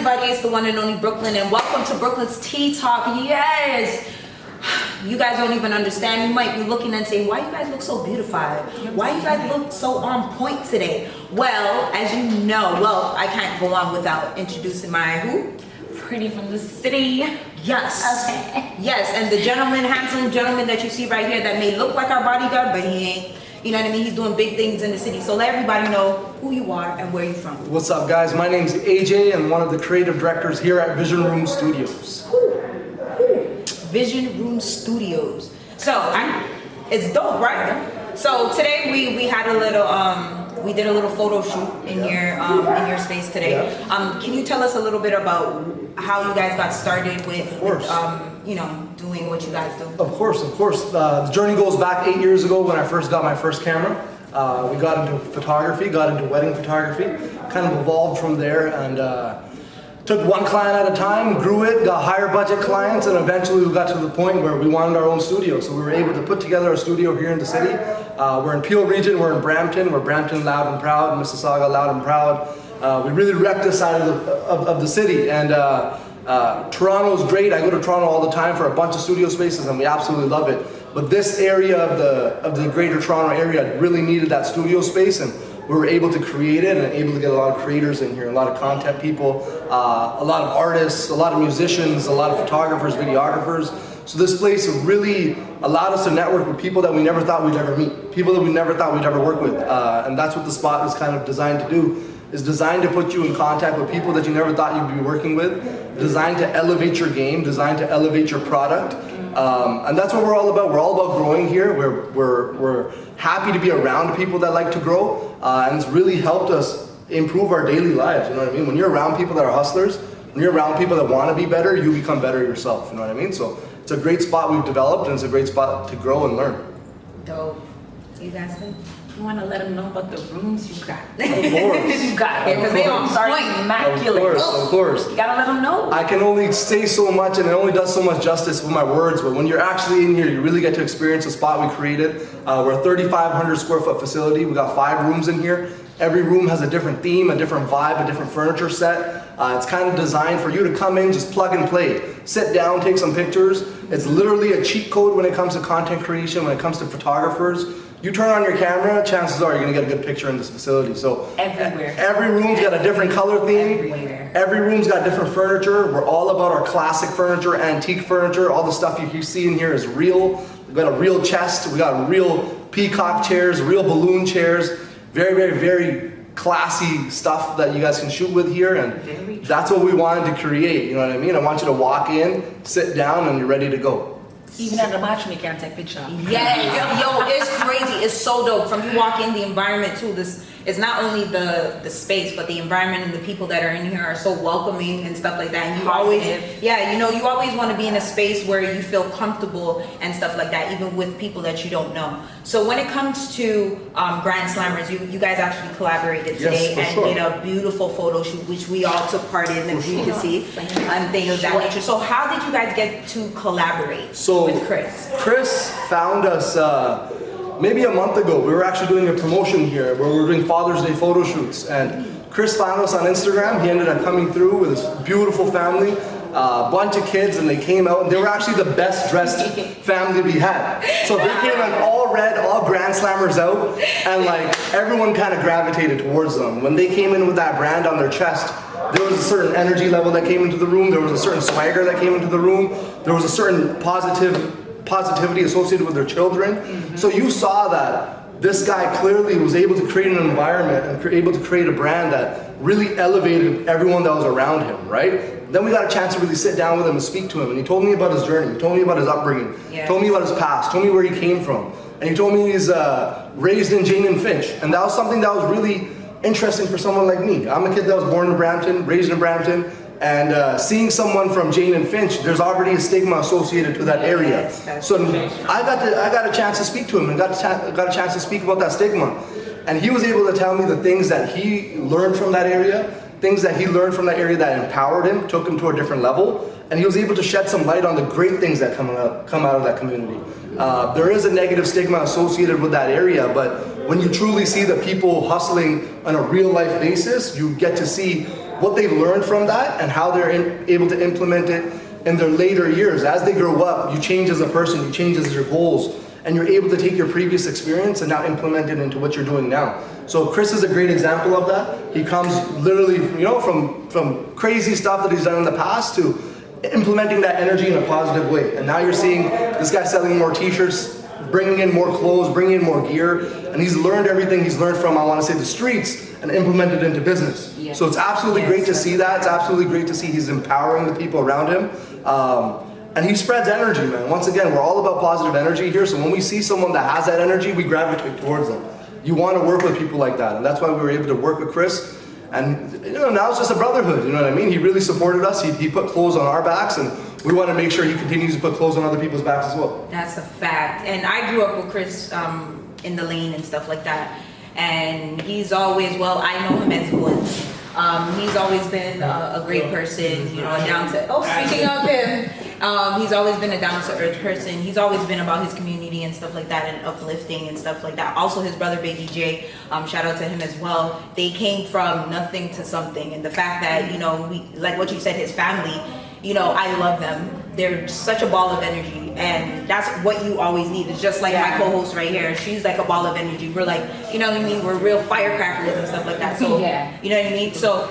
everybody, it's the one and only Brooklyn, and welcome to Brooklyn's Tea Talk. Yes! You guys don't even understand. You might be looking and saying, why you guys look so beautified? Why you guys look so on point today? Well, as you know, I can't go on without introducing my who? Pretty from the city. Yes. Okay. Yes, and the gentleman, handsome gentleman that you see right here that may look like our bodyguard, but he ain't. You know what I mean? He's doing big things in the city. So let everybody know who you are and where you're from. What's up, guys? My name's AJ. I'm one of the creative directors here at Vision Room Studios. Vision Room Studios. So it's dope, right? So today we had a little we did a little photo shoot in your space today. Yeah. Can you tell us a little bit about how you guys got started with you know, doing what you guys do? Of course. The journey goes back 8 years ago when I first got my first camera. We got into photography, got into wedding photography, kind of evolved from there, and took one client at a time, grew it, got higher budget clients, and eventually we got to the point where we wanted our own studio. So we were able to put together a studio here in the city. We're in Peel region, we're in Brampton. We're Brampton loud and proud, Mississauga loud and proud. We really rep this side of the city, and Toronto's great. I go to Toronto all the time for a bunch of studio spaces, and we absolutely love it. But this area of the greater Toronto area really needed that studio space, and we were able to create it and able to get a lot of creators in here, a lot of content people, a lot of artists, a lot of musicians, a lot of photographers, videographers. So this place really allowed us to network with people that we never thought we'd ever meet, people that we never thought we'd ever work with. And that's what the spot is kind of designed to do, is designed to put you in contact with people that you never thought you'd be working with, designed to elevate your game, designed to elevate your product. And that's what we're all about. We're all about growing here. We're happy to be around people that like to grow, and it's really helped us improve our daily lives. You know what I mean? When you're around people that are hustlers, when you're around people that want to be better, you become better yourself. You know what I mean? So it's a great spot we've developed, and it's a great spot to grow and learn. Dope. You guys think? You want to let them know about the rooms you got. Of course. You got it, because they on point, immaculate. Of course. You gotta let them know. I can only say so much, and it only does so much justice with my words, but when you're actually in here, you really get to experience the spot we created. We're a 3,500 square foot facility. We got 5 rooms in here. Every room has a different theme, a different vibe, a different furniture set. It's kind of designed for you to come in, just plug and play. Sit down, take some pictures. It's literally a cheat code when it comes to content creation, when it comes to photographers. You turn on your camera, chances are you're gonna get a good picture in this facility. So everywhere. Every room's got a different color theme. Everywhere. Every room's got different furniture. We're all about our classic furniture, antique furniture. All the stuff you see in here is real. We've got a real chest. We got real peacock chairs, real balloon chairs. Very, very, very classy stuff that you guys can shoot with here, and that's what we wanted to create. You know what I mean? I want you to walk in, sit down, and you're ready to go. Even at the bathroom, you can't take picture. Yes, yo, it's crazy. It's so dope. From you walk in, the environment too. This is not only the space, but the environment and the people that are in here are so welcoming and stuff like that. And you always, you know, you always want to be in a space where you feel comfortable and stuff like that, even with people that you don't know. So when it comes to GrandSlammers, you guys actually collaborated today did a beautiful photo shoot, which we all took part in, and you can see, and things of that nature. So how did you guys get to collaborate with Chris? Chris found us maybe a month ago. We were actually doing a promotion here where we were doing Father's Day photo shoots, and Chris found us on Instagram. He ended up coming through with his beautiful family, a bunch of kids, and they came out, and they were actually the best dressed family we had. So they came in all red, all GrandSlammers out, and like everyone kind of gravitated towards them. When they came in with that brand on their chest, there was a certain energy level that came into the room. There was a certain swagger that came into the room. There was a certain positivity associated with their children. So you saw that this guy clearly was able to create an environment and able to create a brand that really elevated everyone that was around him, right? Then we got a chance to really sit down with him and speak to him, and he told me about his journey, he told me about his upbringing, told me about his past, told me where he came from, and he told me he's raised in Jane and Finch, and that was something that was really interesting for someone like me. I'm a kid that was born in Brampton, raised in Brampton, and seeing someone from Jane and Finch, there's already a stigma associated to that area. So I got a chance to speak to him and got a chance to speak about that stigma. And he was able to tell me the things that he learned from that area, things that he learned from that area that empowered him, took him to a different level, and he was able to shed some light on the great things that come out of that community. There is a negative stigma associated with that area, but when you truly see the people hustling on a real life basis, you get to see what they've learned from that and how they're able to implement it in their later years. As they grow up, you change as a person, you change as your goals, and you're able to take your previous experience and now implement it into what you're doing now. So Chris is a great example of that. He comes literally, you know, from crazy stuff that he's done in the past to implementing that energy in a positive way. And now you're seeing this guy selling more t-shirts, bringing in more clothes, bringing in more gear, and he's learned everything he's learned from, I want to say, the streets and implemented into business. Yes. So it's absolutely great to see that. It's absolutely great to see he's empowering the people around him. And he spreads energy, man. Once again, we're all about positive energy here. So when we see someone that has that energy, we gravitate towards them. You want to work with people like that. And that's why we were able to work with Chris. And you know, now it's just a brotherhood, you know what I mean? He really supported us. He put clothes on our backs, and we want to make sure he continues to put clothes on other people's backs as well. That's a fact. And I grew up with Chris in the lane and stuff like that. And he's always, well, I know him as Woods. He's always been a great person, you know, down to, speaking of him, he's always been a down-to-earth person. He's always been about his community and stuff like that and uplifting and stuff like that. Also his brother, Big EJ, shout out to him as well. They came from nothing to something. And the fact that, you know, like what you said, his family, you know, I love them. They're such a ball of energy, and that's what you always need. It's just like my co-host right here. She's like a ball of energy. We're like, you know what I mean? We're real firecrackers and stuff like that. So, you know what I mean? So,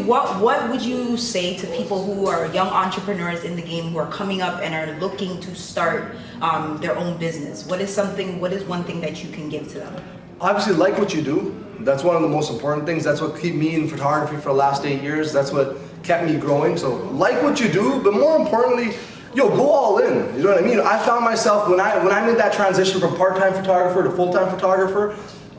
what would you say to people who are young entrepreneurs in the game who are coming up and are looking to start their own business? What is one thing that you can give to them? Obviously, like what you do. That's one of the most important things. That's what kept me in photography for the last 8 years. That's what kept me growing. So like what you do, but more importantly, go all in. You know what I mean? I found myself when I made that transition from part-time photographer to full-time photographer,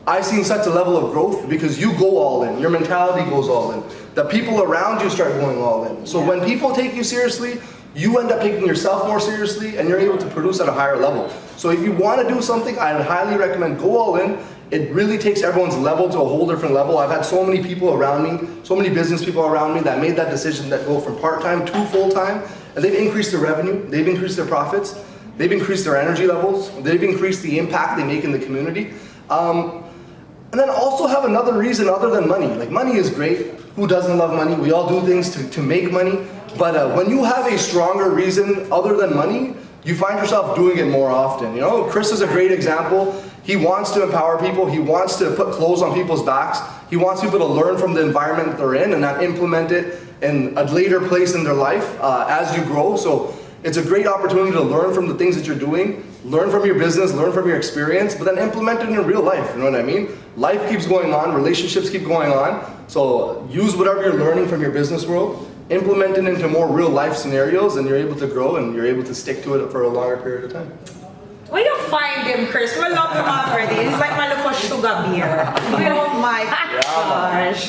I seen such a level of growth because you go all in. Your mentality goes all in. The people around you start going all in. So when people take you seriously, you end up taking yourself more seriously, and you're able to produce at a higher level. So if you want to do something, I'd highly recommend go all in. It really takes everyone's level to a whole different level. I've had so many people around me, so many business people around me that made that decision that go from part-time to full-time, and they've increased their revenue, they've increased their profits, they've increased their energy levels, they've increased the impact they make in the community. And then also have another reason other than money. Like, money is great. Who doesn't love money? We all do things to make money. But when you have a stronger reason other than money, you find yourself doing it more often. You know, Chris is a great example. He wants to empower people. He wants to put clothes on people's backs. He wants people to learn from the environment they're in and then implement it in a later place in their life as you grow. So it's a great opportunity to learn from the things that you're doing, learn from your business, learn from your experience, but then implement it in real life. You know what I mean? Life keeps going on, relationships keep going on. So use whatever you're learning from your business world, implement it into more real life scenarios, and you're able to grow and you're able to stick to it for a longer period of time. Where you find him, Chris? We love him already. He's like my little sugar beer. Oh my gosh.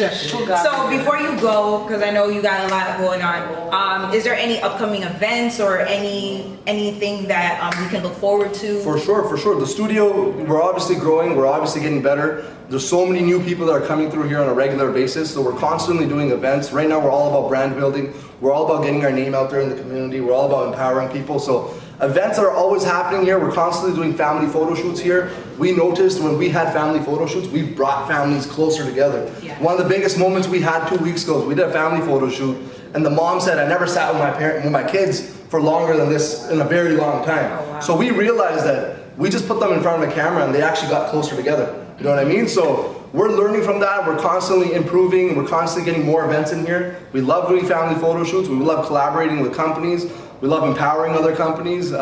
So before you go, because I know you got a lot going on, is there any upcoming events or anything that we can look forward to? For sure. The studio, we're obviously growing. We're obviously getting better. There's so many new people that are coming through here on a regular basis. So we're constantly doing events. Right now, we're all about brand building. We're all about getting our name out there in the community. We're all about empowering people. So events are always happening here. We're constantly doing family photo shoots here. We noticed when we had family photo shoots, we brought families closer together. Yeah. One of the biggest moments we had 2 weeks ago, we did a family photo shoot, and the mom said, I never sat with my kids for longer than this in a very long time. Oh, wow. So we realized that we just put them in front of a camera and they actually got closer together. You know what I mean? So we're learning from that. We're constantly improving. We're constantly getting more events in here. We love doing family photo shoots. We love collaborating with companies. We love empowering other companies.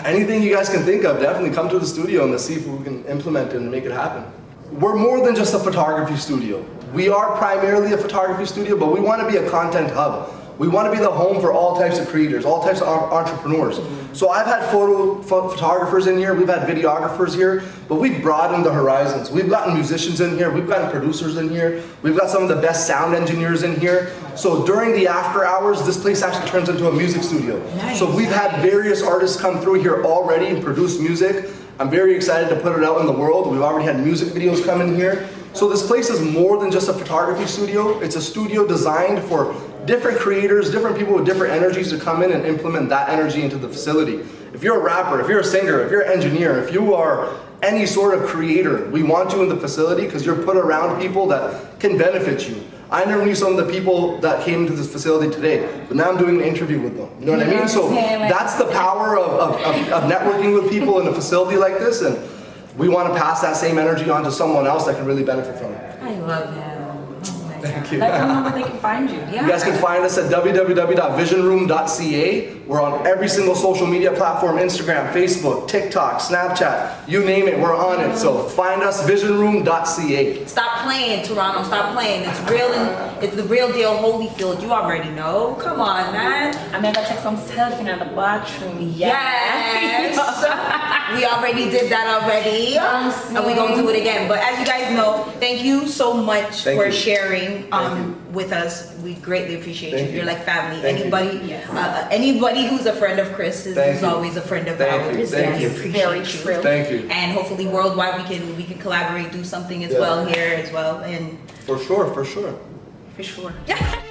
Anything you guys can think of, definitely come to the studio and let's see if we can implement it and make it happen. We're more than just a photography studio. We are primarily a photography studio, but we want to be a content hub. We want to be the home for all types of creators, all types of entrepreneurs. So I've had photographers in here, we've had videographers here, but we've broadened the horizons. We've gotten musicians in here, we've gotten producers in here, we've got some of the best sound engineers in here. So during the after hours, this place actually turns into a music studio. Nice. So we've had various artists come through here already and produce music. I'm very excited to put it out in the world. We've already had music videos come in here. So this place is more than just a photography studio. It's a studio designed for different creators, different people with different energies to come in and implement that energy into the facility. if you're a rapper, if you're a singer, if you're an engineer, if you are any sort of creator, we want you in the facility because you're put around people that can benefit you. I never knew some of the people that came to this facility today, but now I'm doing an interview with them. You know what I mean? So that's the power of networking with people in a facility like this, and we want to pass that same energy on to someone else that can really benefit from it. I love him. Thank you. Let them know where they can find you. Yeah. You guys can find us at www.visionroom.ca. We're on every single social media platform, Instagram, Facebook, TikTok, Snapchat, you name it, we're on it. So find us, visionroom.ca. Stop playing, Toronto. Stop playing. It's real. It's the real deal. Holyfield. You already know. Come on, man. I'm gonna take some selfie in the bathroom. Yes. We already did that already, and we gonna do it again. But as you guys know, thank you so much for sharing with us. We greatly appreciate you. You're like family. Anybody who's a friend of Chris is always a friend of ours. Thank you. Very true. Thank you. And hopefully worldwide we can collaborate, do something as well here as well. And for sure. For sure. yeah.